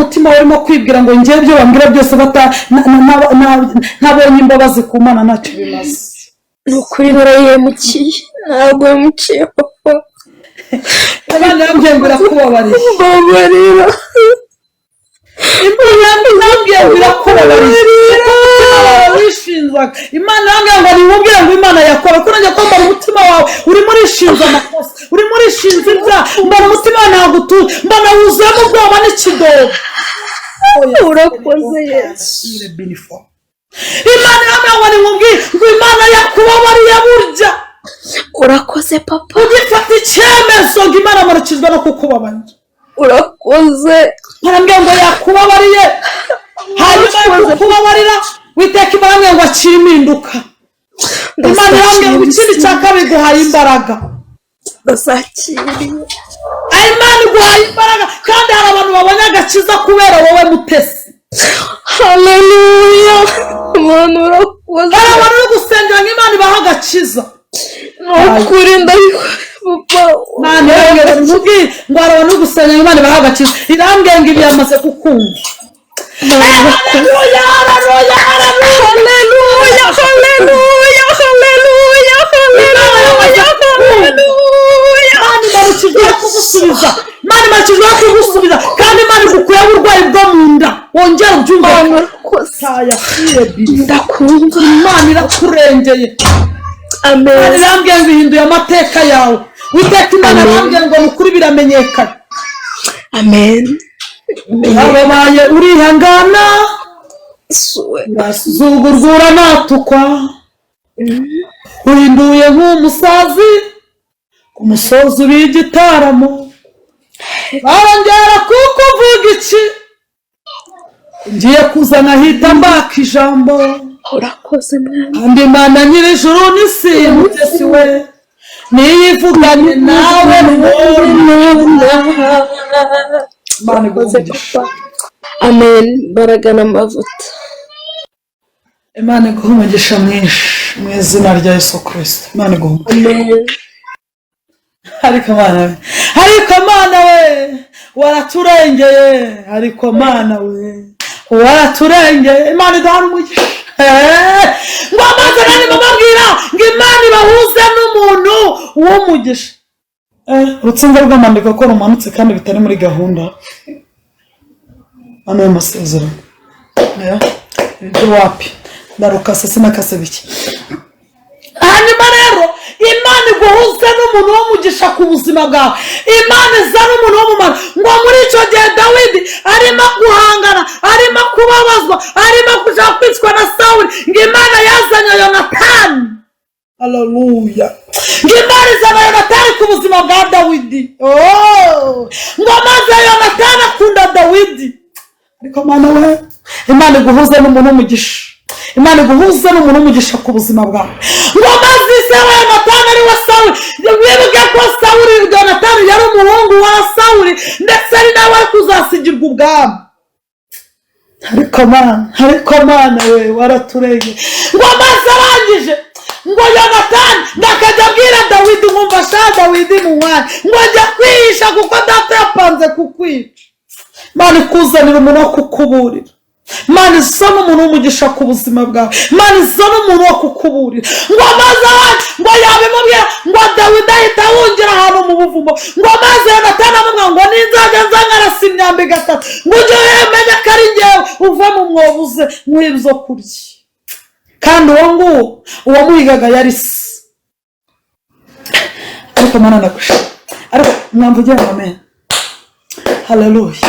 umutima warimo kwibwira ngo ngiye byo bambwira byose ntabonye imbabazi ku Mana ntacyo bimaze. Nukuri narayihemukiye, ntabwo yamuciye papa. Imana yambwiye ngo irakubabarira. Mbabarira. Imana yambwiye ngo irakubabarira. Wishinzwaga. Imana yambwiye ngo nimubwire ngo Imana yakora ko najya kwambara umutima wawe urimo urishinza amakosa, urimo urishinza ibyaha, mbona umutima ntabwo utuye, mbona wuzuyemo ubwoba n'ikidobo. Urakoze Yesu. Imana yambwiye ngo nimubwire ngo Imana yakubabariye burya. Urakoze papa. Ugifata icyemezo ngo Imana amurakizwa no kukubabarira. Urakoze. Barambwiye ngo yakubabariye, hanyuma yo kukubabarira Uwiteka Imana ngo akire impinduka. Imana yambwiye ngo ikindi cya kabiri guhaye imbaraga. Ndasakiriye. Imana iguhaye imbaraga kandi hari abantu babonye agakiza kubera wowe Mutesi. Haleluya. Imana urakoze. Hari abantu uri gusengera ngo Imana ibahe agakiza. Nukuri ndabikora papa. Imana yambwiye ngo hari abantu uri gusengera ngo Imana ibahe agakiza. Irambwiye ngo ibi yamaze kukumva. Haleluya, haleluya, haleluya, haleluya, haleluya, haleluya, haleluya. Imana imarukijwe kugusubiza. Imana imarukijwe kugusubiza kandi Imana igukuye uburwayi bwo mu nda. Wongera ubyumve. Ndakumva. Imana irakurengeye. Amen. Irambwiye ngo ihinduye amateka yawe. Uwiteka Imana irambwiye ngo nukuri biramenyekana. Amen. Habaye urihangana zugurgura natukwa uhinduye nk'umusazi ku musozi w'igitaramo barongera kuko uvuga iki ngiye kuzana hita mbaka ijambo. Urakoze mwana. Kandi Imana nyir'ijuru n'isi Mutesi we niyivuganye nawe Imana iguhe. Amen. Imbaraga n'amavuta. Imana iguhe umugisha mwinshi mu izina rya Yesu Kristo. Imana iguhe. Amen. Ariko Mana we waraturengeye. Ariko Mana we waraturengeye. Imana iduhe umugisha. Ngo amaze nani mubabwira ngo Imana ibahuze n'umuntu w'umugisha. Urutsinga rw'amandiko ko rumanutse kandi bitari muri gahunda. Ano y'amasezerano. Ibyo wapi? Ndarukase sinakase biki. Hanyuma rero Imana iguhuze n'umuntu w'umugisha ku buzima bwawe. Imana izana umuntu w'umumaro ngo muri icyo gihe Dawidi arimo guhangana, arimo kubabazwa, arimo kuja kwicwa na Sawuli ngo Imana yazanye Yonatani. Haleluya. Ngo Imana izana Yonatani ku buzima bwa Dawidi. Ngo maze Yonatani akunda Dawidi. Ariko Mana we Imana iguhuze n'umuntu w'umugisha. Imana iguhuze n'umuntu w'umugisha ku buzima bwawe. Ngo maze Isawa Yonatani ari we Sawuli. Wibuke ko Sawuli Yonatani yari umuhungu wa Sawuli ndetse ari nawe ari kuzasigirwa ubwami. Ariko Mana we waraturengeye. Ngo maze arangije ngo Yonatani ndakajya abwira Dawidi nkumva sha Dawidi mu mwanya ngo ajya kwihisha kuko data yapanze kukwica. Imana ikuzanira umuntu wo kukuburira. Imana izana umuntu w'umugisha ku buzima bwawe. Imana izana umuntu wo kukuburira. Ngo maze ngo yabimubwira ngo Dawidi ahita awungira ahantu mu buvumo. Ngo maze Yonatani amubwira ngo ninzajya nza nkarasa imyambi gatatu ngo ujye umenya ko ari njyewe uve mu mwobo uze nk'ibyo kurya. Kandi uwo muhigaga yari se. Ariko Mana ndagushima. Ariko mwamvugira amen. Haleluya.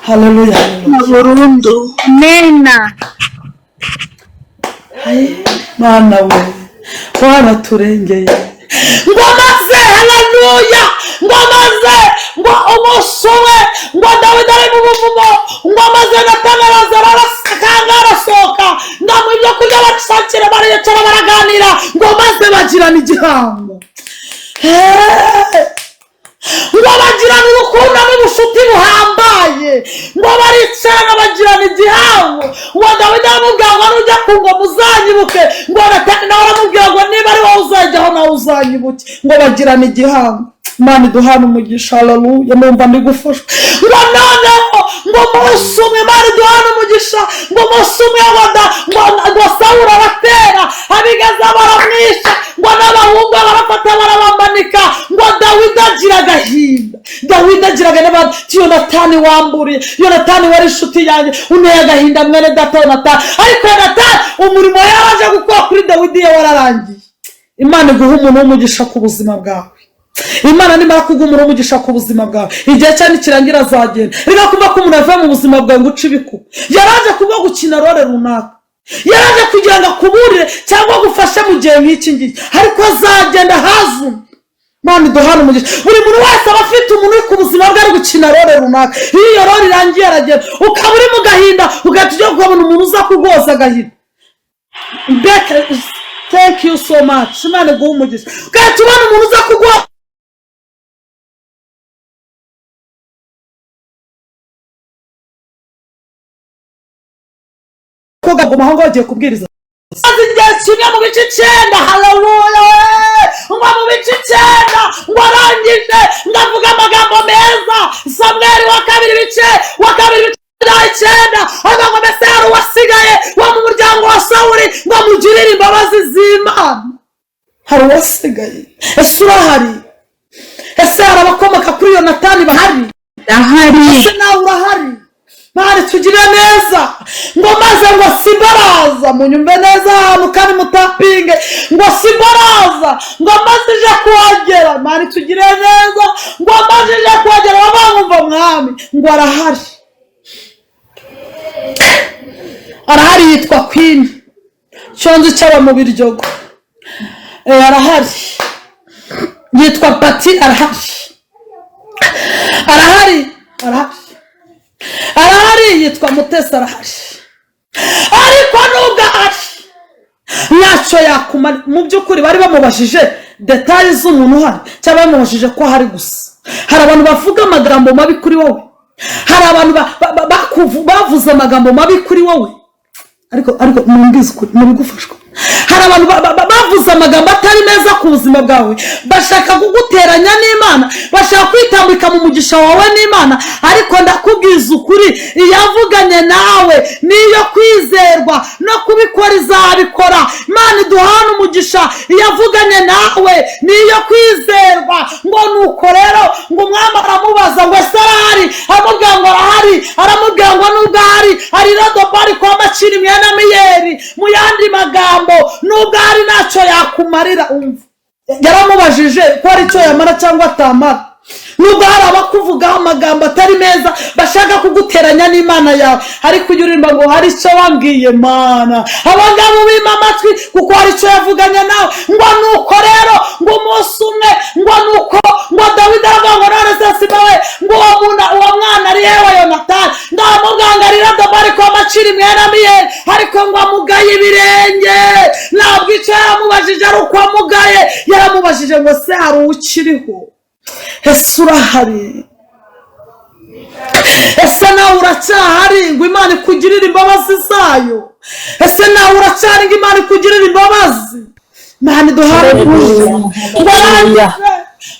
Haleluya. Burundu. Nena. Mana we waraturengeye. Ngo maze haleluya. Ngo maze ngo umusore ngo Dawidi ari mu buvumo. Ngo maze Yonatani arasohoka. Ngo mu byo kurya basakira baricara baraganira. Ngo maze bagirana igihango. Ngo bagirana urukundo n'ubushuti buhambaye. Ngo baricarana bagirana igihango. Ngo Dawidi aramubwira ngo nujya ku ngoma uzanyibuke. Ngo Yonatani nawe aramubwira ngo niba ari wowe uzajyaho nawe uzanyibuke. Ngo bagirana igihango. Imana iduhana umugisha. Haleluya. Numva ndi gufashwa. Ngo noneho ngo mu umunsi umwe Imana iduhana umugisha ngo umunsi umwe ngo Sawuli aratera abigeza baramwisha ngo n'abahungu barafata barabamanika ngo Dawidi agira agahinda. Dawidi agiraga n'abandi Yonatani wamburiye, Yonatani wari inshuti yanjye unteye agahinda mwene data Yonatani, ariko Yonatani umurimo yaraje gukora kuri Dawidi ye wararangiye. Imana iguha umuntu w'umugisha ku buzima bwawe. Imana nimara kuguha umuntu w'umugisha ku buzima bwawe, igihe cyane kirangira azagenda. Reka kuva ko umuntu avuye mu buzima bwawe ngo uce ibiku. Yaraje kuba gukina role runaka, yaraje kugira ngo akuburire cyangwa agufashe mu gihe nk'iki ngiki, ariko azagenda hazu. Imana iduhana umugisha. Buri muntu wese aba afite umuntu uri ku buzima bwe ari gukina role runaka. Iyo role irangiye aragenda, ukaba uri mu gahinda ugahita ujya kubona umuntu uza kugoza agahinda. Thank you so much. Imana iguha umugisha. Ugahita ubona umuntu uza kugoza koga ngo mahanga bagiye kubwiriza. Azi igihe kimwe mu bice 9, haleluya, ngo mu bice 9 ngo arangije ndavuga amagambo meza. Samweli wa kabiri bice 9 avuga ngo mbese hari uwasigaye wo mu muryango wa Sawuli ngo amugirire imbabazi z'Imana. Hari uwasigaye? Ese urahari? Ese hari abakomoka kuri Yonatani bahari? Ndahari. Ese nawe urahari? Mari tugire neza ngo maze ngo simbaraza munyumve neza mukani mutapinge ngo simbaraza ngo maze je kuhagera. Mari tugire neza ngo maze je kuhagera babangumva mwami ngo arahari. Arahari yitwa Queen Chonzi cyaba mu biryogo. Arahari yitwa Pati. Arahari yitwa Mutesi. Ariko nubwo ari ntacyo yakumara. Mu by'ukuri bari bamubashije details z'umuntu hano cyangwa bamubashije ko hari gusa. Hari abantu bavuga amagambo mabi kuri wowe, hari abantu bavuze amagambo mabi kuri wowe, ariko mwumvize ukuri mubigufashwa. Hari abantu bavuze amagambo atari meza ku buzima bwawe, bashaka kuguteranya n'Imana, bashaka kwitambika mu mugisha wawe n'Imana, ariko ndakubwiza ukuri iyavuganye nawe niyo kwizerwa no kubikora izabikora. Imana iduhana umugisha. Iyavuganye nawe niyo kwizerwa. Ngo nuko rero ngo umwami aramubaza ngo ese arahari? Aramubwira ngo arahari. Aramubwira ngo nubwo ahari ari Rodobari kwa Makiri mwene Amiyeli. Mu yandi magambo nubwo ahari ntacyo yakumarira. Umva, yaramubajije ko ari cyo yamara cyangwa atamara. Nubwo hari abakuvugaho amagambo atari meza bashaka kuguteranya n'Imana yawe, ariko ujya urimba ngo hari icyo wambwiye Mana. Abangabo bima amatwi kuko hari icyo yavuganye nawe. Ngo nuko rero ngo umunsi umwe ngo nuko ngo Dawidi aravuga ngo none se sibawe ngo uwo mwana ari yewe Yonatani ndamugangarira Rodobari kwa Makiri mwene Amiyeli, ariko ngo amugaye ibirenge. Ntabwo icyo yaramubajije ari uko amugaye, yaramubajije ngo se hari ukiriho? Ese urahari? Ese nawe uracyahari ngo Imana ikugirire imbabazi zayo? Ese nawe uracyahari ngo Imana ikugirire imbabazi? Imana iduhane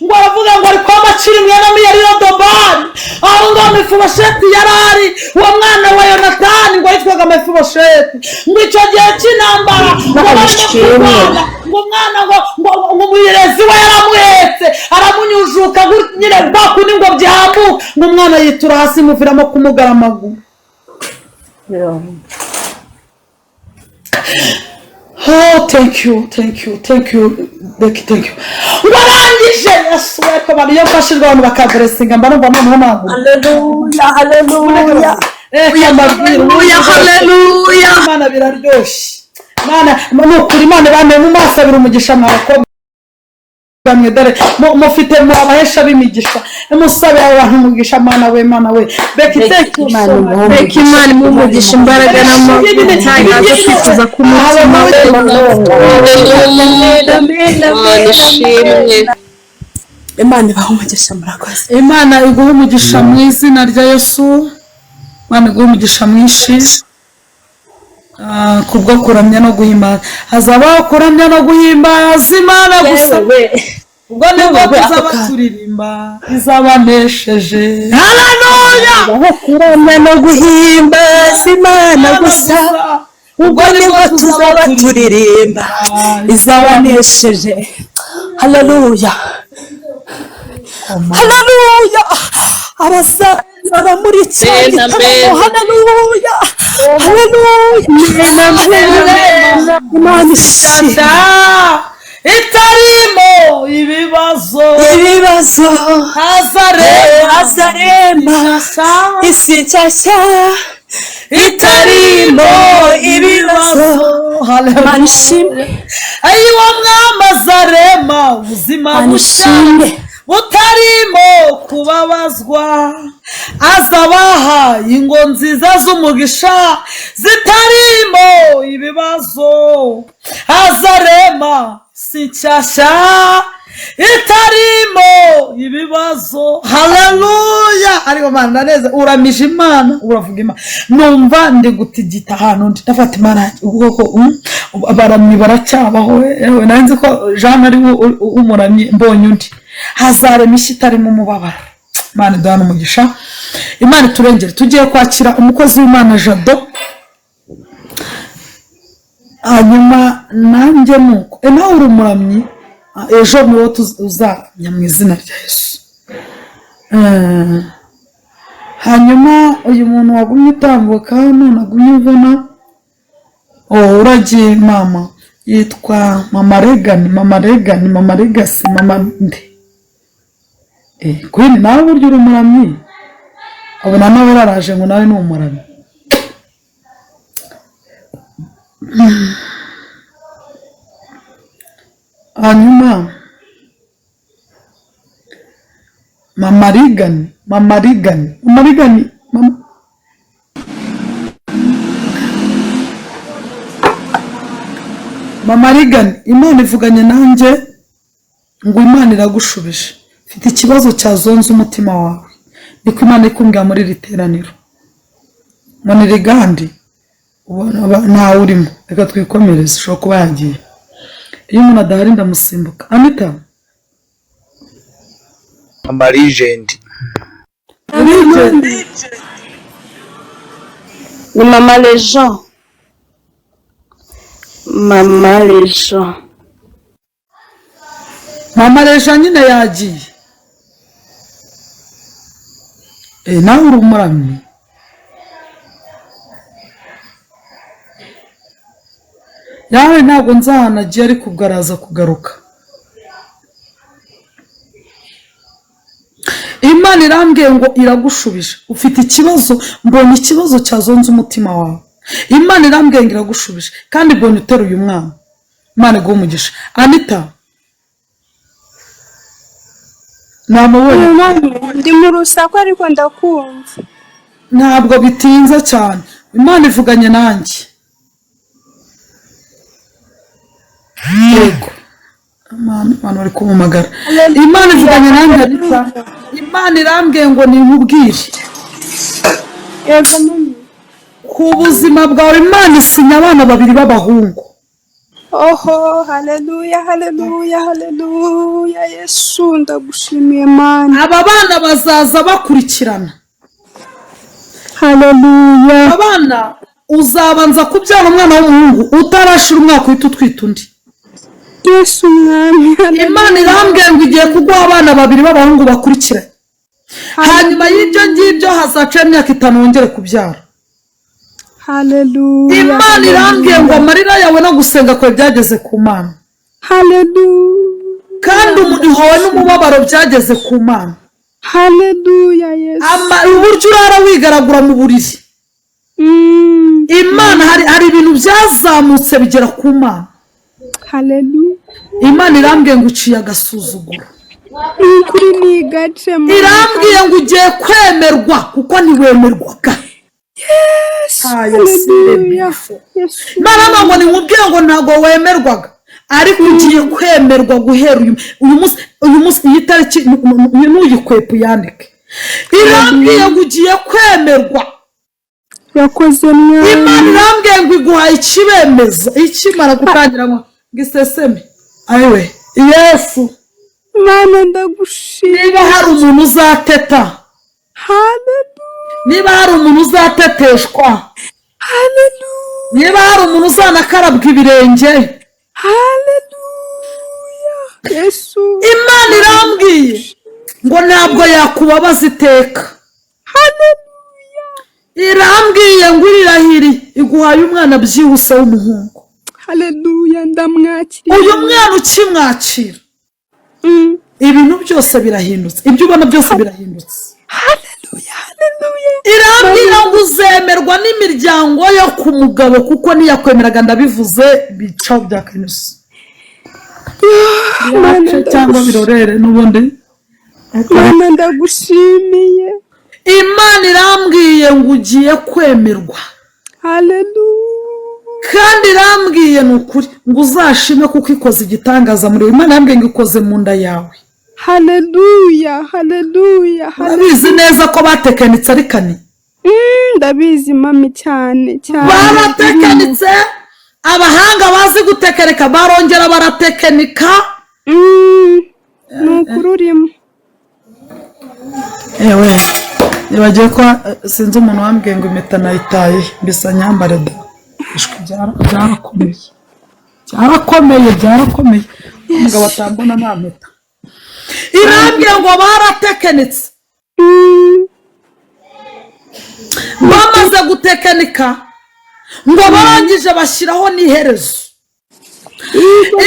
ngo aravuga ngo ari kwa Makiri mwene Amiyeli Rodobari. Aho ngo Mefibosheti yarari, uwo mwana wa Yonatani ngo yitwaga Mefibosheti. Ngo icyo gihe cy'intambara ngo umwana ngo umurezi we yaramuhetse aramunyujuka nyine bakundi ngo byahambuka, ngo umwana yitura hasi muviramo kumugara amaguru. Oh, thank you. Becky, thank you. Warangije Yesu weko bari yo fashirwa abantu bakagresinga mba numva noneho ntabwo. Hallelujah. Hallelujah. Imana biraryoshye. Imana nukuri Imana bane mu maso abira umugisha mwako bamwe dore mufite mu abahesha b'imigisha. Musabe abantu umugisha Mana we Becky, thank you. Becky, Imana mu umugisha imbaraga n'amahoro cyangwa kwifuza ku mutima. Imana ibaha umugisha murakoze. Imana iguha umugisha mu izina rya Yesu. Imana iguha umugisha mwinshi kubwo kuramya no guhimbaza. Hazabaho kuramya no guhimbaza Imana gusa. ubwo nibwo tuzaba turirimba izabanesheje. Haleluya. kuramya no guhimbaza Imana gusa, ubwo nibwo tuzaba turirimba izabanesheje. Haleluya. Haleluya. Abazaba muri cya gitaramo. Haleluya. Haleluya. Imana ishimwe. Itarimo ibibazo hazarema isi nshyashya, itarimo ibibazo. Imana ishimwe. ayiwa mwami azarema ubuzima bushya butarimo kubabazwa, azabaha ingo nziza z'umugisha zitarimo ibibazo. azarema si nshyashya itarimo ibibazo. Haleluya. ariko Mana neza uramije Imana, uravuga Imana, numva ndi gutigita ahantu ndafata Imana ubwoko baramyi baracyabaho. yewe nanze ko Jean ari umuramyi mbonye undi. hazarema isi itarimo umubabaro. Imana idahana umugisha, Imana turengere. tugiye kwakira umukozi w'Imana Jado, hanyuma nanjye nuko nawe uri umuramyi, ejo niwo tuzamya mu izina rya Yesu. hanyuma uyu muntu wagumye utambuka hano nagumye ubona, uragiye mama, yitwa Mama Regani, Mama Legasi, Mama nde. Queen nawe burya uri umuramyi, abona nawe yaraje ngo nawe ni umuramyi. hanyuma Mama Regani, Imana ivuganye nanjye ngo Imana iragushubije. Mfite ikibazo cyazonze umutima wawe, niko Imana ikumbwira muri iri teraniro. Monere gandi ntawe urimo, reka twikomereze, ushobora kuba yagiye. iyo umuntu adahari ndamusimbuka. Anita Mama Legend. Ni Mama Legend. Mama Legend nyine yagiye. nawe uri umuramyi. yawe ntabwo nzahanagiye ariko ubwo araza kugaruka. Imana irambwiye ngo iragushubije. ufite ikibazo, mbonye ikibazo cyazonze umutima wawe. Imana irambwiye ngo iragushubije kandi mbonye uteruye umwana. Imana iguhe umugisha. Anita namubonye. Ndi mu rusaku ariko ndakumva. Ntabwo bitinze cyane, Imana ivuganye nanjye. yego Imana bari kumumagara. Imana ivuganye nanjye Anita. Imana irambwiye ngo ninkubwire Yego mami. ku buzima bwawe. Imana isinya abana 2 b'abahungu. Oho, haleluya. Yesu ndagushimiye Mana. aba bana bazaza bakurikirana. Haleluya. abana uzabanza kubyara umwana w'umuhungu utarashira umwaka uhita utwita undi. Yesu mwami. Imana irambwiye ngo igiye kuguha abana 2 b'abahungu bakurikiranye. hanyuma y'ibyo ngibyo hazaca imyaka 5 wongere kubyara. Haleluya. Imana irambwiye ngo amarira yawe no gusenga kwawe byageze ku Mana. Haleluya. kandi umudiho wawe n'umubabaro byageze ku Mana. Haleluya Yesu. uburyo urara wigaragura mu buriri. Imana hari ibintu byazamutse bigera ku Mana. Haleluya. Imana irambwiye ngo uciye agasuzuguro. Kuri ni gace Mana. Irambwiye ngo ugiye kwemerwa kuko ntiwemerwaga. Yes. Haleluya. Mama ngo nimubwiye ngo ntago wemerwaga, ariko ugiye kwemerwa guhera uyu munsi iyi tariki n'uyikwepa yandike. Irambwiye ngo ugiye kwemerwa. Yakoze mwana. Imana irambwiye ngo iguhaye ikibemeza ikimara gutangira ngo giseseme. Ayiwe Yesu Mana ndagushimye. niba hari umuntu uzateta, Hallelujah. niba hari umuntu uzateteshwa, Hallelujah. niba hari umuntu uzanakarabwa ibirenge, Hallelujah. Yesu. Imana irambwiye ngo ntabwo yakubabaza iteka. Hallelujah. Irambwiye ngo irirahiri iguhaye umwana byihuse w'umuhungu. Hallelujah. Ndamwakiriye. Uyu mwana ukimwakira ibintu byose birahindutse, ibyo ubona byose birahindutse. Hallelujah. Hallelujah. Irambwira ngo uzemerwa n'imiryango yo ku mugabo kuko niyakwemeraga ndabivuze bicaho bya kanisa cyangwa birorere n'ubundi. Mana ndagushimiye. Imana irambwiye ngo ugiye kwemerwa. Hallelujah. Kandi irambwiye ni ukuri ngo uzashime kuko ikoze igitangaza muri wowe. Imana yambwiye ngo ikoze mu nda yawe. Hallelujah. Hallelujah. Urabizi neza ko batekanitse ari kane. Ndabizi mami cyane cyane. Baratekanitse, abahanga bazi gutekereka barongera baratekenika. Nukuri urimo. Ewe nibagiye ko sinzi umuntu wambwiye ngo impeta nayitaye mbisa nyambare da. Byarakomeye umugabo atambona nta mpeta. Irambwiye ngo baratekenitse, bamaze gutekenika ngo barangije bashyiraho n'iherezo.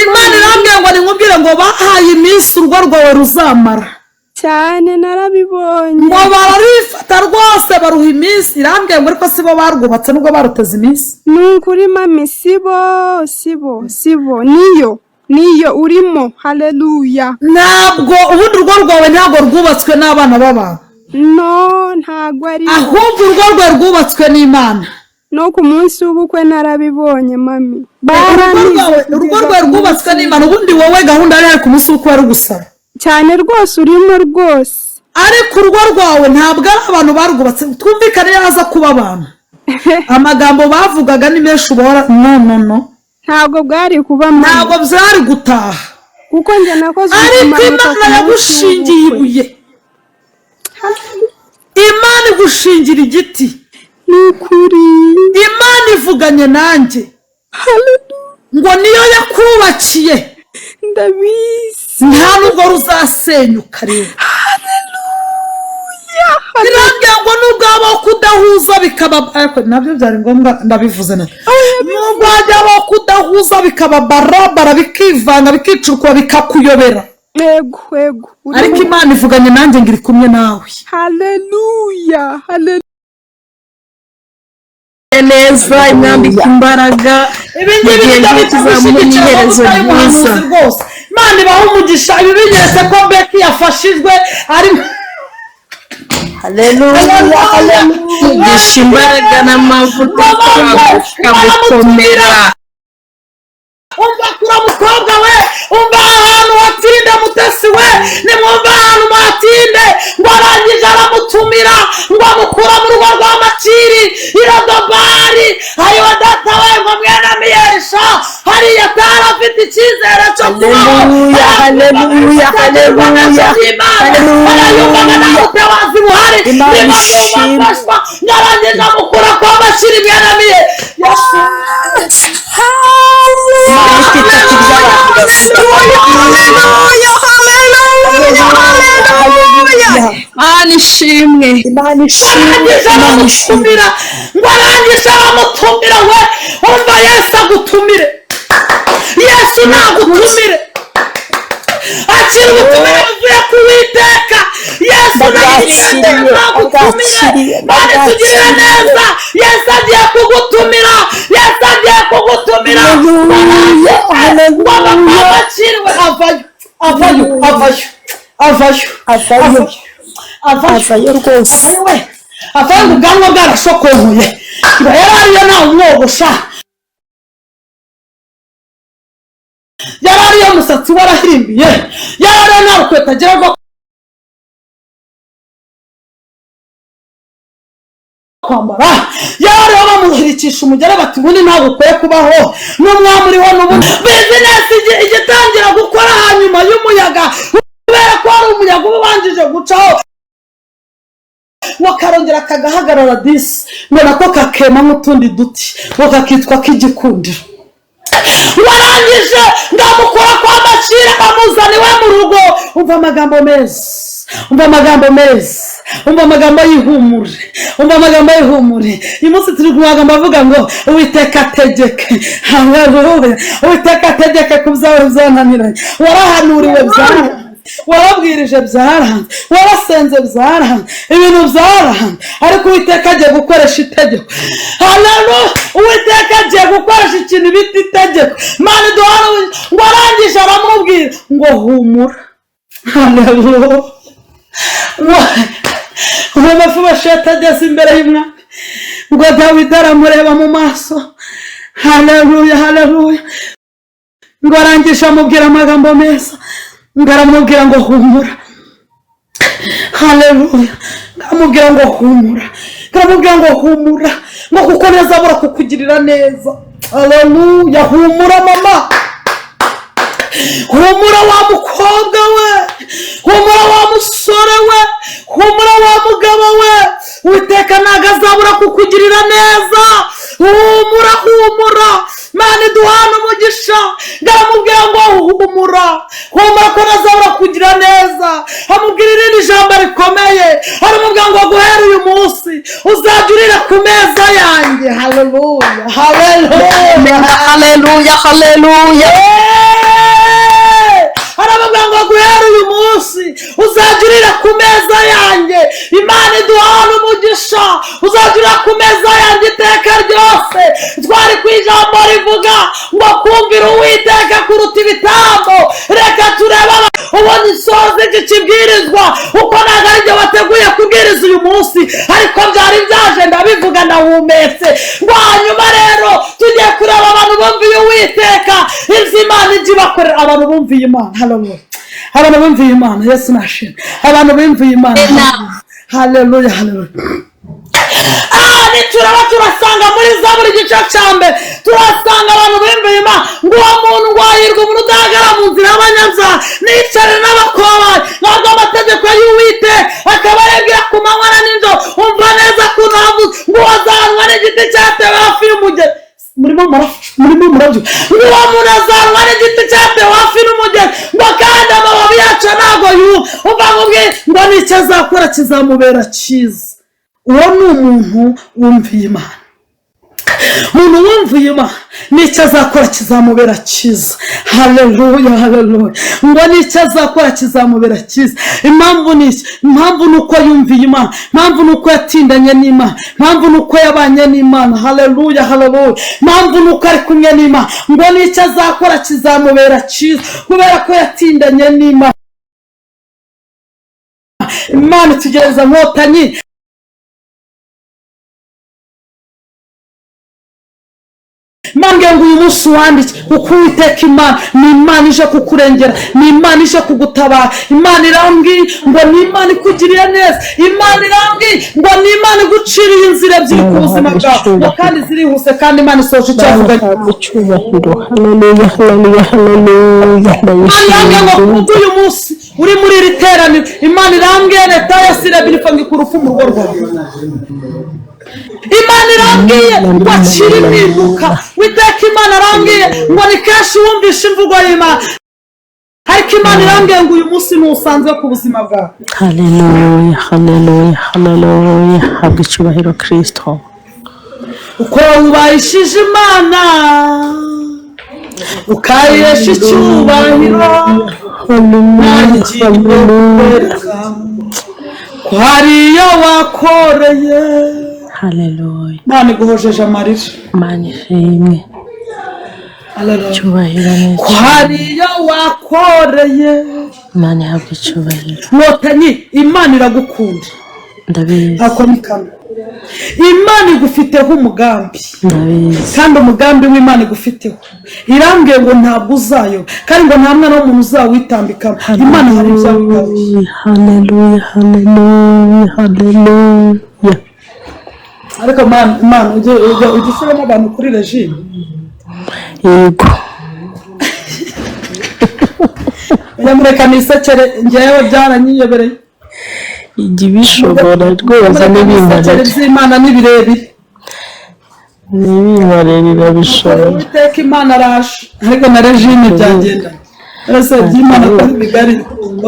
Imana irambwiye ngo nimubwire ngo bahaye iminsi urugo rwawe ruzamara cyane. Narabibonye ngo bararifata rwose baruha iminsi. Irambwiye ngo ariko sibo barwubatse nubwo baruteze iminsi. Nukuri mami, sibo niyo urimo. Hallelujah. Ntabwo ubundi urugo rwawe ntabwo rwubatswe n'abana b'abantu, no ntabwo ari, ahubwo urugo rwawe rwubatswe n'Imana. No ku munsi w'ubukwe narabibonye mami. Urugo rwawe rwubatswe n'Imana. Ubundi wowe gahunda yari ku munsi w'ubukwe wari gusara cyane rwose, urimo rwose. Ariko urugo rwawe ntabwo ari abantu barwubatse. Twumvikane yaza kuba abantu. Amagambo bavugaga ni menshi ubora. No ntabwo bwari kuba mami, ntabwo byari gutaha kuko njye nakoze. Ariko Imana yagushingiye ibuye. Imana igushingira igiti. Nukuri Imana ivuganye nanjye. Hallelujah. Ngo niyo yakubakiye, ndabizi. nta nubwo ruzasenyuka rero. Hallelujah. Irambwira ngo nubwo habaho kudahuza bikaba, ariko nabyo byari ngombwa ndabivuze neza. Nubwo hajyaho kudahuza bikaba barabara, bikivanga, bikicukura, bikakuyobera. Ego. Ariko Imana ivuganye nanjye ngo iri kumwe nawe. Hallelujah. neza imwambika imbaraga Ibingibi tuzamuha iherezo ryiza. Imana ibaha umugisha. Ibi binyeretse ko Becky yafashijwe ari Haleluya. Mugisha imbaraga n'amavuta tukamukomera. Umva kura mukobwa we, umva ahantu watinde mutesi we, nimwumva ahantu mwatinde ngo arangije aramutumira ngo amukura mu rugo rwa Makiri Irodobari. Ayo data we ngo mwene Miyesha hariya atari afite icyizere cyo Haleluya. arayumvaga nta butabazi buhari. Niba yumva afashwa yarangije amukura kwa Makiri mwene Miyesha. Imana ishimwe. Arangije aramutumira we. Umva Yesu agutumire. Yesu nagutumire. Akira ubutumire buvuye ku Uwiteka. Yesu nagutumire. Bari tugirire neza. Yesu agiye kugutumira. Avayo rwose. Avayo ubwanwa bwarashokonkoye. Yari ariyo nawe umwogosha. Yari ariyo umusatsi warahimbiye. Yari ariyo nta rukweta agira rwo kwambara. Yari ariyo bamuhirikisha umugere bati ubundi ntabwo ukwiye kubaho n'umwami uriho n'ubundi. Bizinesi igitangira gukora hanyuma y'umuyaga. kubera ko hari umuyaga uba ubanjije gucaho wakarongera kagahagarara disi mbona ko kakema nk'utundi duti ngo kakitwa k'igikundiro. Warangije ngamukora kwa Mashira ngamuzana iwe mu rugo. Umva amagambo meza, umva amagambo meza, umva amagambo y'ihumure, umva amagambo y'ihumure. Uyu munsi turi ku magambo avuga ngo Uwiteka ategeke. Haleluya. Uwiteka ategeke ku byawe byananiranye. Warahanuriwe byaranze, warabwirije byaranze, warasenze byaranze, ibintu byaranze, ariko Uwiteka agiye gukoresha itegeko. Haleluya. Uwiteka agiye gukoresha ikintu bita itegeko. Mana duhana ngo arangije aramubwira ngo humura. Haleluya. Ngo Mefiboshethi ageze imbere y'umwami ngo Dawidi aramureba mu maso. Haleluya, haleluya. Ngo arangije amubwira amagambo meza, ngo aramubwira ngo humura. Haleluya. Ngamubwira ngo humura, ngamubwira ngo humura, ngo kuko ntazabura kukugirira neza. Haleluya. Humura mama, humura wa mukobwa we, humura wa musore we, humura wa mugabo we. Uwiteka ntabwo azabura kukugirira neza. Humura, humura. Mana duhana umugisha. Ngamubwira ngo humura, humura ko ntazabura kugira neza. Amubwira irindi jambo rikomeye, aramubwira ngo guhera uyu munsi uzajya urira ku meza yanjye. Haleluya, haleluya, haleluya, haleluya. Aramubwira ngo guhera uyu munsi uzajya urira ku meza yanjye. Imana iduhana umugisha, uzajya urira ku meza yanjye iteka ryose. Twari ku ijambo rivuga ngo kumvira Uwiteka kuruta ibitambo. Reka turebe ubundi isoza iki kibwirizwa, uko ntabwo ari byo bateguye kubwiriza uyu munsi, ariko byari byaje ndabivuga ndahumetse. Ngo hanyuma rero tugiye kureba abantu bumviye Uwiteka ibyo Imana ijya ibakorera. Abantu bumviye Imana. Haleluya. Abantu bumviye Imana. Yesu nashimwe. Abantu bumviye Imana. Haleluya, haleluya. Nituraba turasanga muri Zaburi igice cya mbere turasanga abantu bumviye Imana ngo uwo muntu ngo hahirwa umuntu udahagarara mu nzira y'abanyabyaha nicare n'abakobanyi. Ntabwo amategeko y'Uwiteka akaba yabwira ku manywa na nijoro. Umva neza kuno havuze ngo wazanwa n'igiti cyatewe hafi y'umugezi. Murimo murabyo ngo uwo muntu azanwa n'igiti cyatewe hafi n'umugezi ngo kandi amababi yacu ntabwo yuma. Umva ngo nicyo azakora kizamubera cyiza. Uwo ni umuntu wumviye Imana. Umuntu wumviye Imana nicyo azakora kizamubera cyiza. Haleluya, haleluya. Ngo nicyo azakora kizamubera cyiza. Impamvu ni iki? Impamvu ni uko yumviye Imana, impamvu ni uko yatindanye n'Imana, impamvu ni uko yabanye n'Imana. Haleluya, haleluya. Impamvu ni uko ari kumwe n'Imana. Ngo nicyo azakora kizamubera cyiza kubera ko yatindanye n'Imana. Imana itugereza nkotanyi. Imana ngo uyu munsi wandike uko Uwiteka Imana ni Imana ije kukurengera, ni Imana ije kugutabara. Imana irambwiye ngo ni Imana ikugiriye neza. Imana irambwiye ngo ni Imana iguciriye inzira ebyiri ku buzima bwawe kandi zirihuse, kandi Imana isoje icyo yavuga. Haleluya, haleluya, haleluya. Imana ngo kuko uyu munsi uri muri iri teraniro, Imana irambwiye leta yasirabira ngo ikure ufu mu rugo rwawe. Imana irambwiye ngo akiri impinduka. Uwiteka Imana arambwiye ngo ni kenshi wumvishe imvugo y'Imana, ariko Imana irambwiye ngo uyu munsi ntusanzwe ku buzima bwawe. Haleluya, haleluya, haleluya. Habwa icyubahiro Kristo. Uko wubahishije Imana ukayihesha icyubahiro, ko hariyo wakoreye. Haleluya. Imana iguhojeje amarira. Imana ishimwe. Icyubahiro neza. Ko hariyo wakoreye. Imana ihabwa icyubahiro. Nkotanyi, Imana iragukunda. Ndabizi. Akomikana. Imana igufiteho umugambi. Ndabizi. Kandi umugambi w'Imana igufiteho irambwiye ngo ntabwo uzayo, kandi ngo nta mwana w'umuntu uzawitambikamo. Imana hari ibyawe. Haleluya, haleluya, haleluya. Ariko Imana ujya ushyiramo abantu kuri regime. Yego. yamureka nisekere njyewe byaranyiyobereye ijya ibishobora rwose n'ibinkorera by'Imana n'ibirebire birabishobora Uwiteka Imana araje ariko na regime byagenda rase by'Imana ko bigari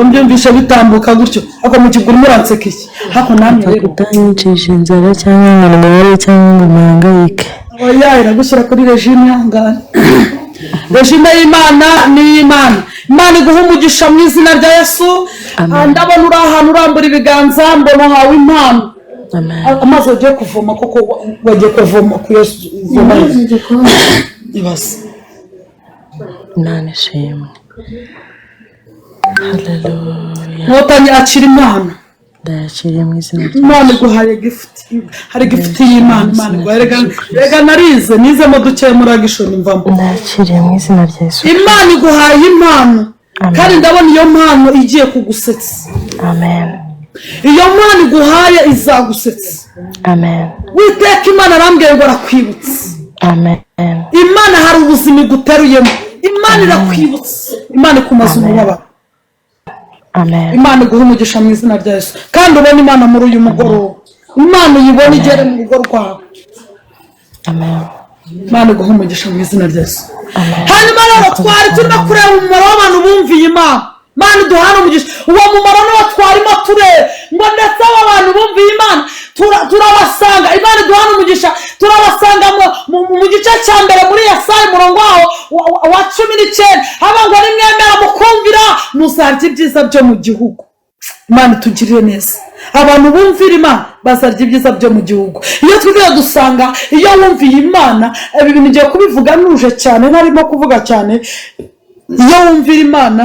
mbyumvisha bitambuka gutyo ako mu kiguru muranseka iki hako namwe rero kutanyicisha inzara cyangwa umubare cyangwa ngo muhangayike oya iragushyira kuri regime yangana regime y'Imana ni Imana iguha umugisha mu izina rya Yesu ndabona uri ahantu urambura ibiganza mbona hawe impano amazi wagiye kuvoma koko wagiye kuvoma ku Yesu ibase Imana ishimwe haleluya Notanye akira impano ndayakiriye mu izina rya Imana iguhaye gift hari gift y'Imana iguhaye rega narize nizemo duke muri agishoni mvamo ndayakiriye mu izina rya Yesu Imana iguhaye impano kandi ndabona iyo mpano igiye kugusetsa amen iyo mpano iguhaye izagusetsa amen Uwiteka Imana arambwiye ngo arakwibutse amen Imana hari ubuzima iguteruyemo Imana irakwibutse Imana ikumaze umubabaro amen Imana iguha umugisha mu izina rya Yesu kandi ubone Imana muri uyu mugoroba Imana uyibone igere mu rugo rwawe amen Imana iguha umugisha mu izina rya Yesu hanyuma rero twari turimo kureba umumaro w'abantu bumviye Imana duhana umugisha uwo mumaro niwo twarimo tureba ngo ndetse aba bantu bumviye Imana turabasanga Imana duhana umugisha turabasanga mu gice cya mbere muri Yesaya umurongo wa 19 haba ngo nimwemera mukumvira muzarya ibyiza byo mu gihugu Imana itugirire neza abantu bumvira Imana bazarya ibyiza byo mu gihugu iyo twigiye dusanga iyo wumviye Imana ibi bintu ngiye kubivuga nuje cyane ntarimo kuvuga cyane iyo wumvira Imana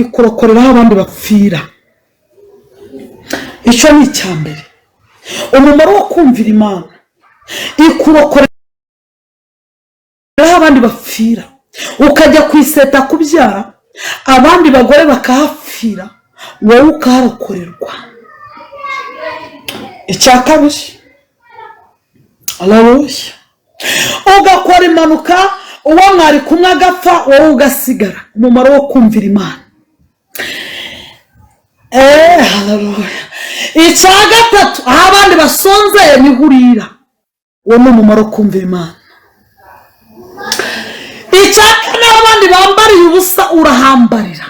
ikurokoreraho abandi bapfira icyo ni icyambere umumaro wo kumvira Imana ikurokoreraho abandi bapfira ukajya kwiseta kubyara abandi bagore bakahapfira wowe ukaharokorerwa icya kabiri ararushya ugakora impanuka uwo mwari kumwe agapfa wowe ugasigara umumaro wo kumvira Imana haleluya icya gatatu aho abandi basonzeye nihurira uwo ni umumaro wo kumvira Imana icya kane abandi bambariye ubusa urahambarira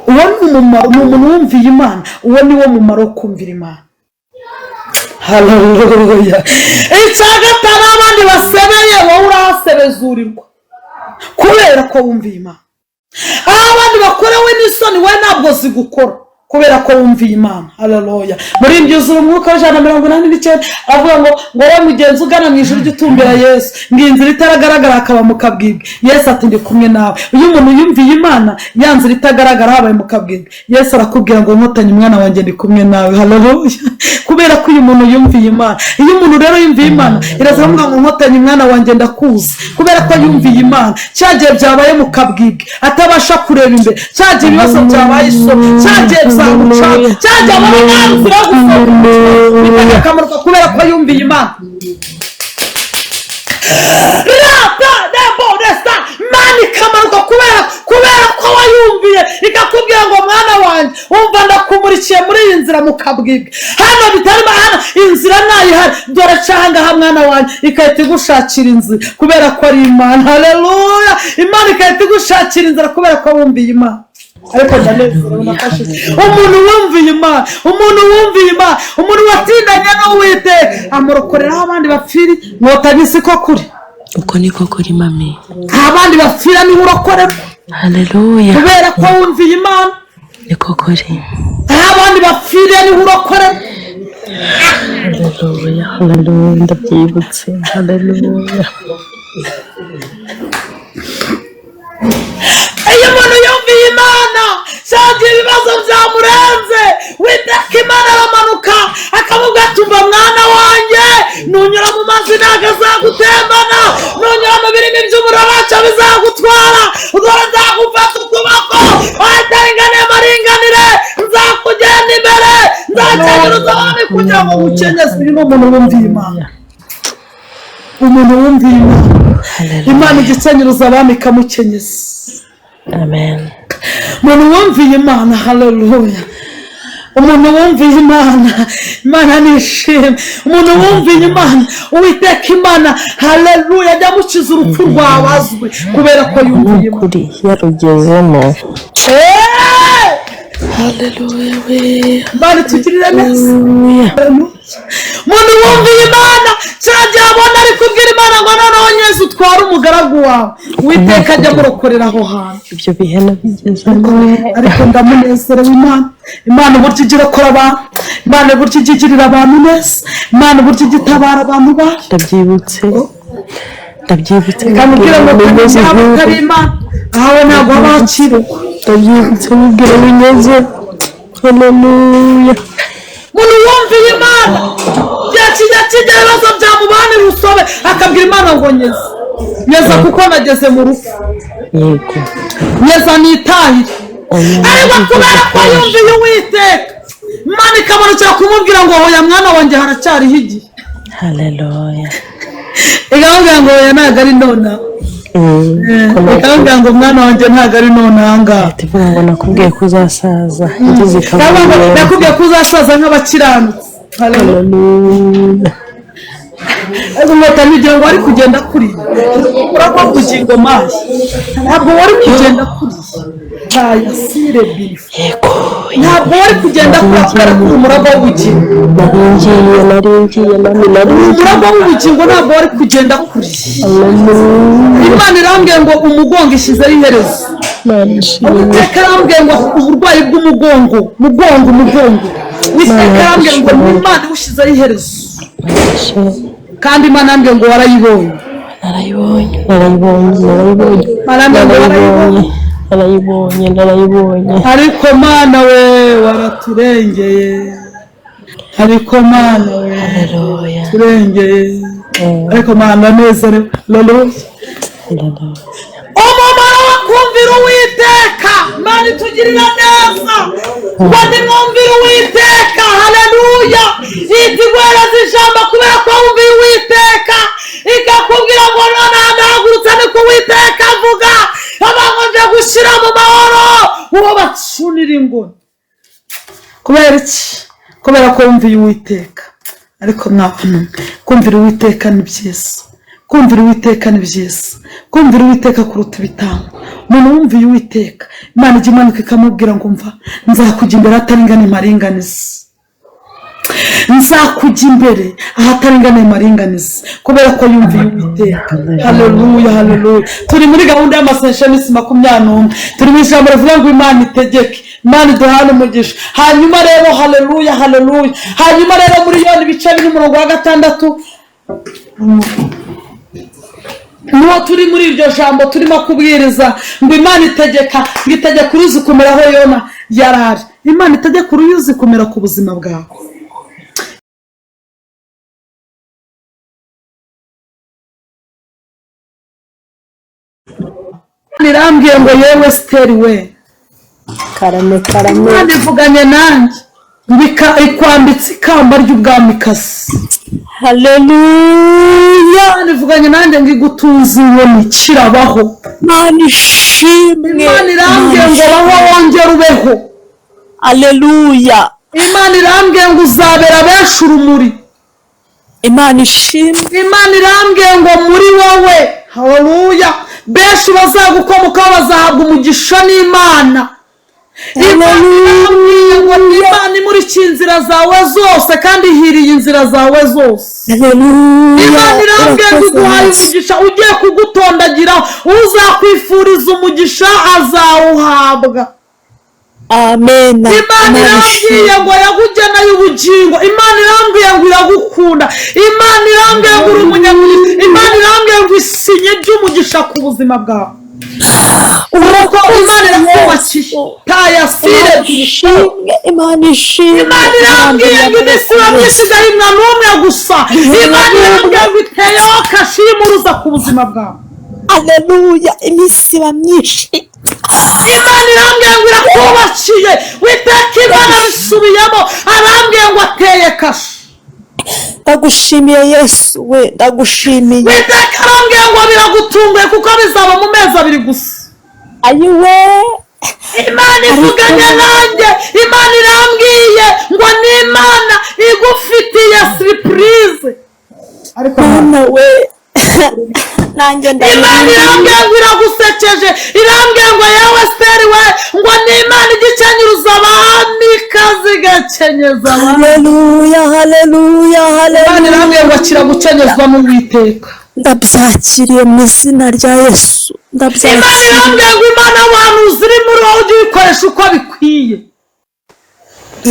uwo ni umumaro ni umuntu wumviye Imana uwo ni wo mumaro wo kumvira Imana haleluya icya gatanu abandi basebeye wowe urahasebezurirwa kubera ko wumviye Imana aho abandi bakorewe n'isoni we ntabwo zigukora kubera ko wumviye Imana haleluya muri imbyuzura umwuka wa 189 avuga ngo wowe mugenzi ugana mu ijuru ry'utumbira Yesu nginzira itaragaragara akaba mu kabwibwe Yesu ati ndi kumwe nawe uyu muntu yumviye Imana yanzira itagaragara habaye mu kabwibwe Yesu arakubwira ngo nkotanye umwana wanjye ndi kumwe nawe haleluya kubera ko uyu muntu yumviye Imana iyo umuntu rero yumviye Imana irazavuga ngo nkotanye umwana wanjye ndakuzi kubera ko yumviye Imana cyagiye byabaye mu kabwibwe atabasha kureba imbere cyagiye ibibazo byabaye isoni cyagiye cyajya abana bikagaruka kubera ko yumviye Imana Imana ikamanuka kubera ko wayumviye ikakubwira ngo mwana wanjye wumva ndakumurikiye muri iyi nzira mu kabwibwe hano bitarimo hano inzira nayihari dore cangaha mwana wanjye ikahita igushakira inzira kubera ko ari Imana haleluya Imana ikahita igushakira inzira kubera ko wumviye Imana ariko ndanezerewe nafashije umuntu wumviye Imana umuntu watindanye n'Uwiteka amurokoreraho abandi bapfiri notagisi ko kuri uko niko kuri mami abandi bapfira ni urokorerwa haleluya kubera ko wumviye Imana niko kuri abandi bapfira ni urokorerwa haleluya ndabyibutse haleluya iyo umuntu yumviye Imana cyagiye ibibazo byamurenze Uwiteka Imana aramanuka akavuga ati umva mwana wanjye nunyura mu mazi ntabwo azagutembana nunyura mu birimi by'umurabasha bizagutwara udora nzagufata ukuboko wataringaniye maringanire nzakugenda imbere nzakenyuruza abami kugira ngo mukenyeze uyu ni umuntu wumviye Imana umuntu wumviye Imana Imana igikenyuruza abami ikamukenyeza amen umuntu wumviye Imana haleluya umuntu wumviye Imana nishimye umuntu wumviye Imana Uwiteka Imana haleluya ajya amukiza urupfu rwabazwe kubera ko yumviye kuri yarugezemo haleluya we Imana tugirire neza umuntu wumviye Imana cyagiye abona ari kubwira Imana ngo noneho Yesu utwara umugaragu wawe Uwiteka ajya amurokorera aho hantu ibyo bihe nabigezemo ariko ndamunezerewe Imana uburyo igira akora abantu Imana uburyo igirira abantu neza Imana uburyo igitabara abantu bayo ndabyibutse kamubwira ngo kari Imana ahawe ntabwo haba hakiri ndabyibutse mubwira binyeze haleluya umuntu wumviye Imana yakijya ibibazo byamubanira urusobe akabwira Imana ngo nyeza kuko nageze mu rufu yego nyeza nitahire ariko kubera ko yumviye Uwiteka Imana ikamanukira kumubwira ngo hoya mwana wanjye haracyariho igihe haleluya ikamubwira ngo hoya ntabwo ari nonaha ikamubwira ngo mwana wanjye ntabwo ari nonaha ngaha tuvuga ngo nakubwiye ko uzasaza ngeze nakubwiye ko uzasaza nk'abakiranutsi haleluya ariko ngiye ngo wari kugenda kuri urabona ubugingo mayi ntabwo wari kugenda kuri ntaya sire bifu ntabwo wari kugenda kuri kubera ko umuraba w'ubugingo umuraba w'ubugingo ntabwo wari kugenda kuri Imana irambwiye ngo umugongo ishyizeho iherezo Uwiteka arambwiye ngo uburwayi bw'umugongo Uwiteka arambwiye ngo Imana iwushyizeho iherezo kandi Imana arambwiye ngo warayibonye narayibonye ariko Mana we waraturengeye ariko Mana we turengeye ariko Mana ndanezerewe umumaro wo kumvira Uwiteka Imana itugirira neza ngo nimwumvire Uwiteka haleluya itiguhereza ijambo kubera ko wumviye Uwiteka ikakubwira ngo nonaha ndahagurutse niko Uwiteka avuga abantu nje gushyira mu mahoro uwo bacunira ingoni kubera iki kubera ko wumviye Uwiteka ariko mwana kumvira Uwiteka ni byiza kumvira Uwiteka ni byiza kumvira Uwiteka kuruta ibitambo umuntu wumviye Uwiteka Imana ijya imanuka ikamubwira ngo mva nzakujya imbere ataringaniye maringanizi nzakujya imbere ahataringaniye maringanizi kubera ko yumviye Uwiteka haleluya turi muri gahunda y'amasengesho y'isi 21 turi mu ijambo rivuga ngo Imana itegeke Imana iduhane umugisha hanyuma rero haleluya hanyuma rero muri Yona ibice 4:6 nuwo turi muri iryo jambo turimo kubwiriza ngo Imana itegeka uruzi kumera aho Yona yarari Imana itegeka uruzi kumera ku buzima bwawe nirambwiye ngo yewe Steri we karame Imana ivuganye nanjye ikwambitse ikamba ry'ubwamikazi haleluya Imana ivuganye nanjye ngo igutunze inkoni kirabaho Imana ishimwe Imana irambwiye ngo baho wongere ubeho haleluya Imana irambwiye ngo uzabera benshi urumuri Imana ishimwe Imana irambwiye ngo muri wowe haleluya benshi bazagukomokaho bazahabwa umugisha n'Imana Imana imurikiye inzira zawe zose kandi ihiriye inzira zawe zose Imana irambwiye ngo iguhaye umugisha ugiye kugutondagira uzakwifuriza umugisha azawuhabwa amen Imana irambwiye ngo yakugeneye ubugingo Imana irambwiye ngo iragukunda Imana irambwiye ngo uri umunyamurimo Imana irambwiye ngo isinye ry'umugisha ku buzima bwawe uko Imana irakubakiye tayasire Imana ishimwe Imana irambwiye ngo imisira myinshi idahimwa n'umwe gusa Imana irambwiye ngo iteyeho kashimuruza ku buzima bwawe haleluya imisiba myinshi Imana irambwiye ngo irakubakiye Uwiteka Imana bisubiyemo arambwiye ngo ateye kashi ndagushimiye Yesu we ndagushimiye Uwiteka arambwiye ngo biragutunguye kuko bizaba mu mezi 2 gusa ayiwe Imana ivuganye nanjye, Imana irambwiye ngo ni Imana igufitiye surprise. Ariko Mana we nanjye Imana irambwiye ngo iragusekeje, irambwiye ngo yewe Esteri we, ngo ni Imana igikenyuza abamikazi igakenyeza abami. haleluya haleluya Imana haleluya. irambwiye ngo kiragukenyezwa n'Uwiteka. Ndabyakiriye mu izina rya Yesu. Imana Ndabyakiriye. irambwiye ngo Imana abantu ziri muri wowe ujye uyikoresha uko bikwiye.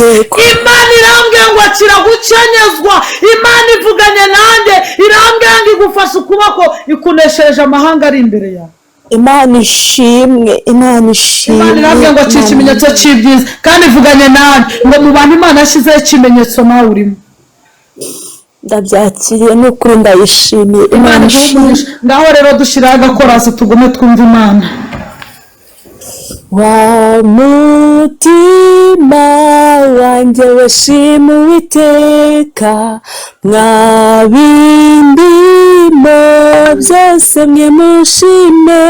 Yego. Imana irambwiye ngo kiragukenyezwa. Imana ivuganye nanjye, irambwiye ngo igufashe ukuboko, ikuneshereje amahanga ari imbere yawe. Imana ishimwe, Imana ishimwe. Imana irambwiye ngo cika ikimenyetso cy'ibyiza, kandi ivuganye nanjye ngo mu bantu Imana yashyizeho ikimenyetso nawe urimo. Ndabyakiriye n'ukuri ndayishimiye. Imana ishimwe. Ngaho rero dushyiraho agakorasi tugume twumva Imana. Wa mutima wanjye washima Uwiteka, mwa bindimo byose mwe mushime,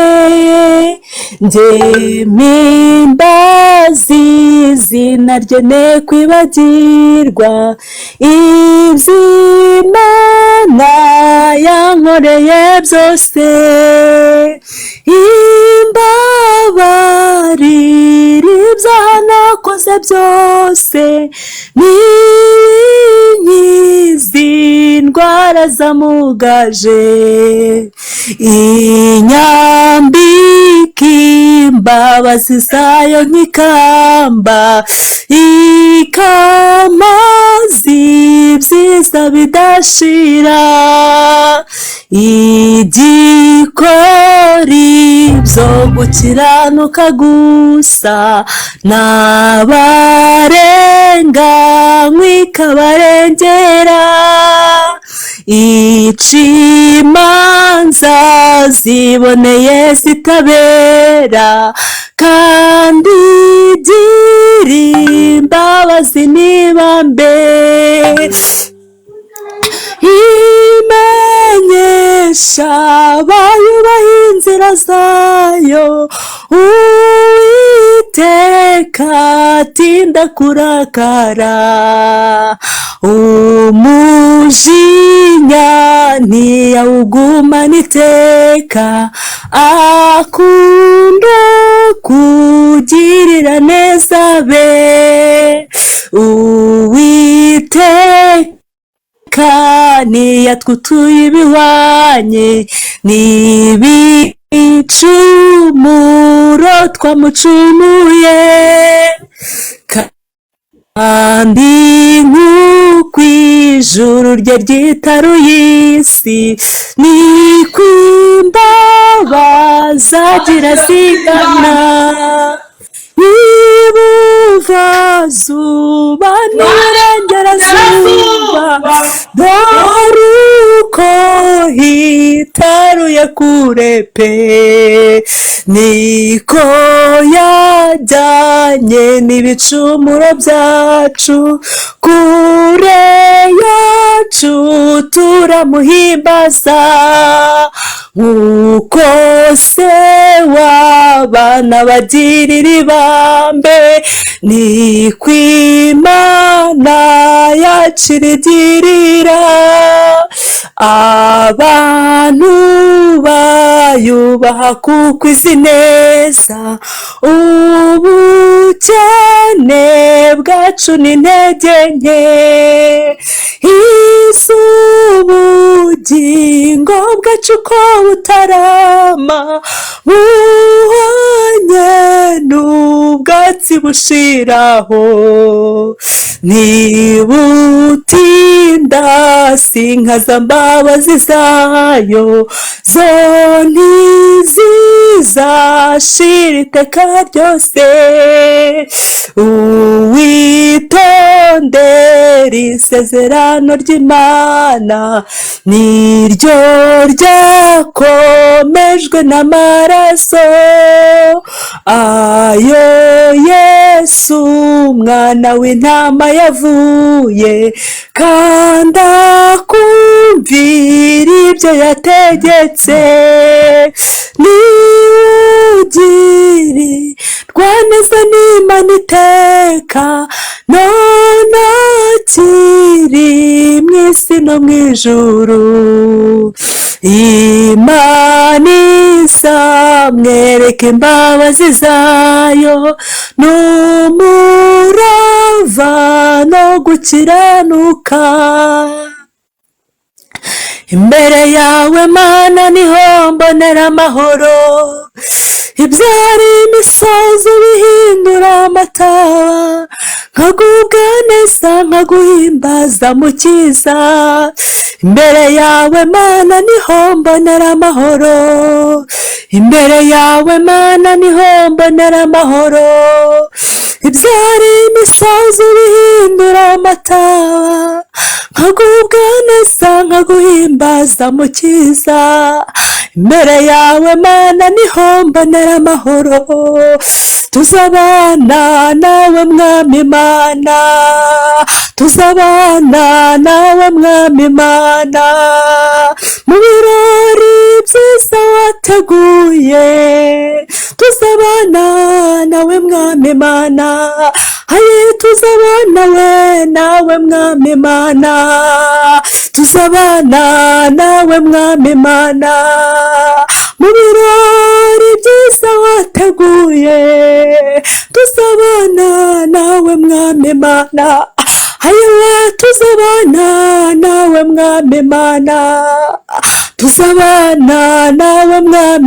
njye mpimbazi izina rye ne kwibagirwa, iby'Imana yankoreye byose, imbabarira ibyaha nakoze byose, n'inkizi indwara zamugaje, inyambika imbabazi zayo nk'ikamba, ikamazi ibyiza bidashira, igikori byo gukiranuka gusa, n'abarenganywa ikabarengera, imanza ziboneye zitabera, kandi igira imbabazi n'ibambe, imenyesha abayubaha inzira zayo, Uwiteka atinda kurakara, umujinya ntiyawugumana iteka, akunda kugirira neza be, Uwiteka ntiyatwutuye ibihwanye n'ibicumuro twamucumuye, kandi nk'uko ijuru rye ryitaruye isi, niko imbabazi agira zigana, ibuvazuba n'Iburengerazuba, dore uko hitaruye kure pe, niko yajyanye n'ibicumuro byacu kure yacu, turamuhimbaza nk'uko se w'abana bagirira ibambe, niko Imana yacu irigirira abantu bayubaha kuko izi neza, ubukene bwacu n'intege nke, iz'ubugingo bwacu ko butarama, buhanye n'ubwatsi bushiraho, ntibutinda sinkaza mbabazi zayo, zo ntizizashira iteka ryose, uwitondera isezerano ry'Imana, niryo ryakomejwe n'amaraso ayo Yesu umwana w'intama yavuye, kandi akumvira ibyo yategetse, niwugiri rwaneza n'Imana iteka none akiri mu isi no mu ijuru. Imana izamwereka imbabazi zayo n'umurava no gukiranuka. Imbere yawe Mana niho mbonera amahoro, ibyari imisozi bihindura amataba, nkagubwa neza nkaguhimbaza Mukiza. Imbere yawe Mana niho mbonera amahoro, imbere yawe Mana niho mbonera amahoro, ibyari imisozi bihindura amataba, nkagubwa neza nkaguhimbaza Mukiza. Imbere yawe Mana niho mbonera amahoro, tuzabana nawe Mwami Mana, tuzabana nawe Mwami Mana, mu birori byiza wateguye. Tuzabana nawe Mwami Mana, haye tuzabana nawe Mwami Mana, tuzabana nawe Mwami Mana, mu birori byiza wateguye. Tuzabana nawe Mwami Mana, hayewe tuzabana nawe Mwami Mana, tuzabana nawe Mwami